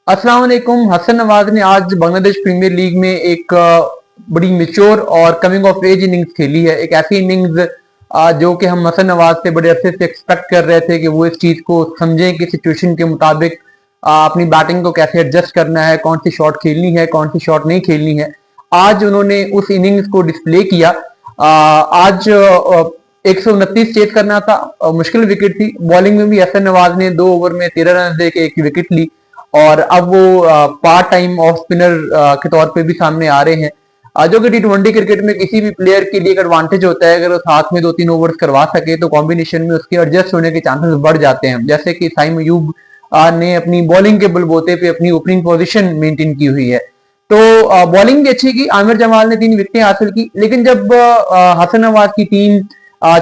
अस्सलाम वालेकुम। हसन नवाज ने आज बांग्लादेश प्रीमियर लीग में एक बड़ी मिच्योर और कमिंग ऑफ एज इनिंग्स खेली है। एक ऐसी इनिंग्स जो कि हम हसन नवाज से बड़े अरसे से एक्सपेक्ट कर रहे थे कि वो इस चीज को समझें कि सिचुएशन के मुताबिक अपनी बैटिंग को कैसे एडजस्ट करना है, कौन सी शॉट खेलनी है, कौन सी शॉट नहीं खेलनी है। आज उन्होंने उस इनिंग्स को डिस्प्ले किया। आज 129 चेज करना था, मुश्किल विकेट थी। बॉलिंग में भी हसन नवाज ने 2 ओवर में 13 रन दे के एक विकेट ली और अब वो पार्ट टाइम ऑफ स्पिनर के तौर पे भी सामने आ रहे हैं। जो कि टी20 क्रिकेट में किसी भी प्लेयर के लिए एक एडवांटेज होता है, अगर वो साथ में 2-3 ओवर्स करवा सके तो कॉम्बिनेशन में उसके एडजस्ट होने के चांसेस बढ़ जाते हैं। जैसे कि साइम अयूब ने अपनी बॉलिंग के बलबूते पे अपनी ओपनिंग पोजीशन मेंटेन की हुई है। तो बॉलिंग भी अच्छी की, आमिर जमाल ने 3 विकेटें हासिल की। लेकिन जब हसन नवाज की टीम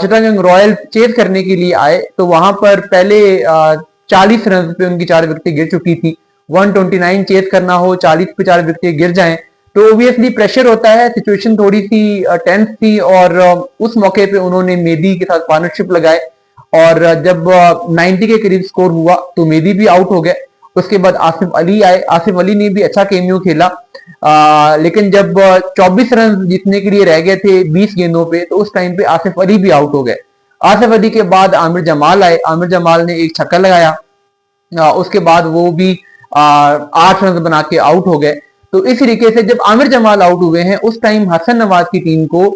चिटागंग रॉयल चेज करने के लिए आए तो वहां पर पहले 40 रन पे उनकी 4 विकेटें गिर चुकी थी। 129 चेज करना हो, 40 पे 4 विकेटें गिर जाएं तो ओबियसली प्रेशर होता है। सिचुएशन थोड़ी सी टेंस थी और उस मौके पे उन्होंने मेदी के साथ पार्टनरशिप लगाए और जब 90 के करीब स्कोर हुआ तो मेदी भी आउट हो गए। उसके बाद आसिफ अली आए। आसिफ अली ने भी अच्छा केमियो खेला, लेकिन जब 24 रन जीतने के लिए रह गए थे 20 गेंदों पे तो उस टाइम पे आसिफ अली भी आउट हो गए। आसिफ अली के बाद आमिर जमाल आए। आमिर जमाल ने एक छक्का लगाया, उसके बाद वो भी 8 रन बना के आउट हो गए। तो इस तरीके से जब आमिर जमाल आउट हुए हैं उस टाइम हसन नवाज की टीम को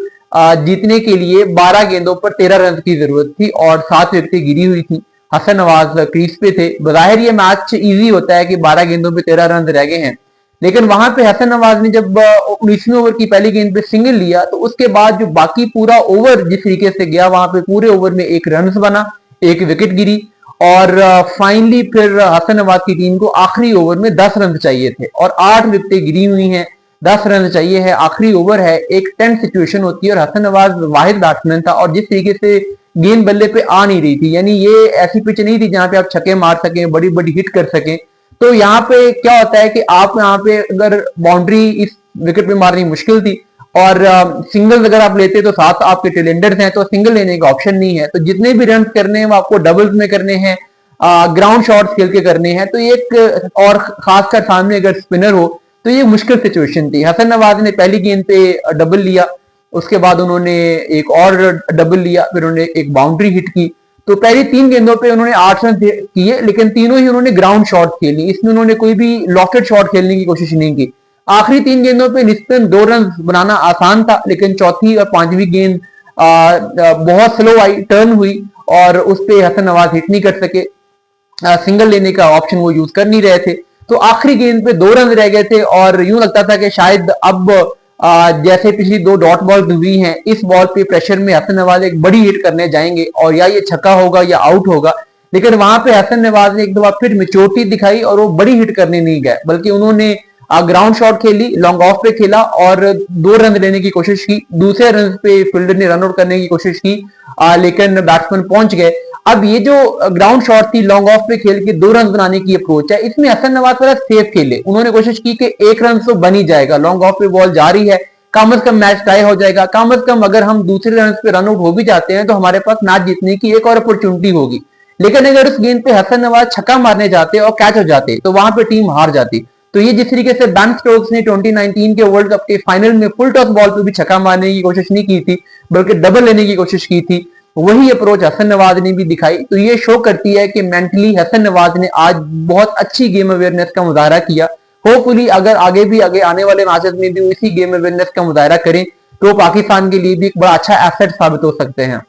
जीतने के लिए 12 गेंदों पर 13 रन की जरूरत थी और 7 विकेटें गिरी हुई थी। हसन नवाज क्रीज पे थे। बजाहिर ये मैच इजी होता है कि 12 गेंदों पे 13 रन रह गए हैं, लेकिन वहां पे हसन नवाज ने जब 19वें ओवर की पहली गेंद पे सिंगल लिया तो उसके बाद जो बाकी पूरा ओवर जिस तरीके से गया वहां पे पूरे ओवर में 1 रन बना, 1 विकेट गिरी और फाइनली फिर हसन नवाज की टीम को आखिरी ओवर में 10 रन चाहिए थे और 8 विकेटें गिरी हुई हैं। 10 रन चाहिए है, आखिरी ओवर है, एक टेंस सिचुएशन होती है और हसन नवाज वाहिद बैट्समैन था और जिस तरीके से गेंद बल्ले पे आ नहीं रही थी, यानी ये ऐसी पिच नहीं थी जहां पे आप छक्के मार सकें, बड़ी बड़ी हिट कर सकें। तो यहाँ पे क्या होता है कि आप यहाँ पे अगर बाउंड्री इस विकेट पे मारनी मुश्किल थी और सिंगल अगर आप लेते तो साथ आपके टेलेंडर्स हैं तो सिंगल लेने का ऑप्शन नहीं है। तो जितने भी रन करने हैं वो आपको डबल्स में करने हैं, ग्राउंड शॉट्स खेल के करने हैं। तो एक और खासकर सामने अगर स्पिनर हो तो ये मुश्किल सिचुएशन थी। हसन नवाज ने पहली गेंद पे डबल लिया, उसके बाद उन्होंने एक और डबल लिया, फिर उन्होंने एक बाउंड्री हिट की। तो पहली 3 गेंदों पे उन्होंने 8 रन किए, लेकिन तीनों ही उन्होंने ग्राउंड शॉट खेली। इसमें उन्होंने कोई भी लॉकेट शॉट खेलने की कोशिश नहीं की। आखिरी 3 गेंदों पे निस्बतन 2 रन बनाना आसान था, लेकिन चौथी और 5वीं गेंद बहुत स्लो आई, टर्न हुई और उस पे हसन नवाज हिट नहीं कर सके। सिंगल लेने का ऑप्शन वो यूज कर नहीं रहे थे। तो आखिरी गेंद पे 2 रन रह गए थे और यूं लगता था कि शायद अब जैसे पिछली 2 डॉट बॉल हुई हैं, इस बॉल पे प्रेशर में हसन नवाज एक बड़ी हिट करने जाएंगे और या ये छक्का होगा या आउट होगा। लेकिन वहां पे हसन नवाज ने एक दफा फिर मेच्योरिटी दिखाई और वो बड़ी हिट करने नहीं गए, बल्कि उन्होंने ग्राउंड शॉट खेली, लॉन्ग ऑफ पे खेला और 2 रन लेने की कोशिश की। दूसरे रन पे फील्डर ने रन आउट करने की कोशिश की, लेकिन बैट्समैन पहुंच गए। अब ये जो ग्राउंड शॉट थी, लॉन्ग ऑफ पे खेल के 2 रन बनाने की अप्रोच है, इसमें हसन नवाज थोड़ा सेफ खेले। उन्होंने कोशिश की कि 1 रन तो बन ही जाएगा, लॉन्ग ऑफ पे बॉल जा रही है, कम अज कम मैच टाई हो जाएगा, कम अज कम अगर हम दूसरे रन पे रन आउट हो भी जाते हैं तो हमारे पास मैच जीतने की एक और अपॉर्चुनिटी होगी। लेकिन अगर उस गेंद पे हसन नवाज छक्का मारने जाते और कैच हो जाते तो वहां पे टीम हार जाती। तो ये जिस तरीके से बेन स्टोक्स ने 2019 के वर्ल्ड कप के फाइनल में फुल टॉस बॉल पे भी छक्का मारने की कोशिश नहीं की थी, बल्कि डबल लेने की कोशिश की थी, वही अप्रोच हसन नवाज ने भी दिखाई। तो ये शो करती है कि मेंटली हसन नवाज ने आज बहुत अच्छी गेम अवेयरनेस का मुजाहरा किया। होपफुली अगर आगे आने वाले मैचेस में भी इसी गेम अवेयरनेस का मुजाहरा करें तो पाकिस्तान के लिए भी एक बड़ा अच्छा एसेट साबित हो सकते हैं।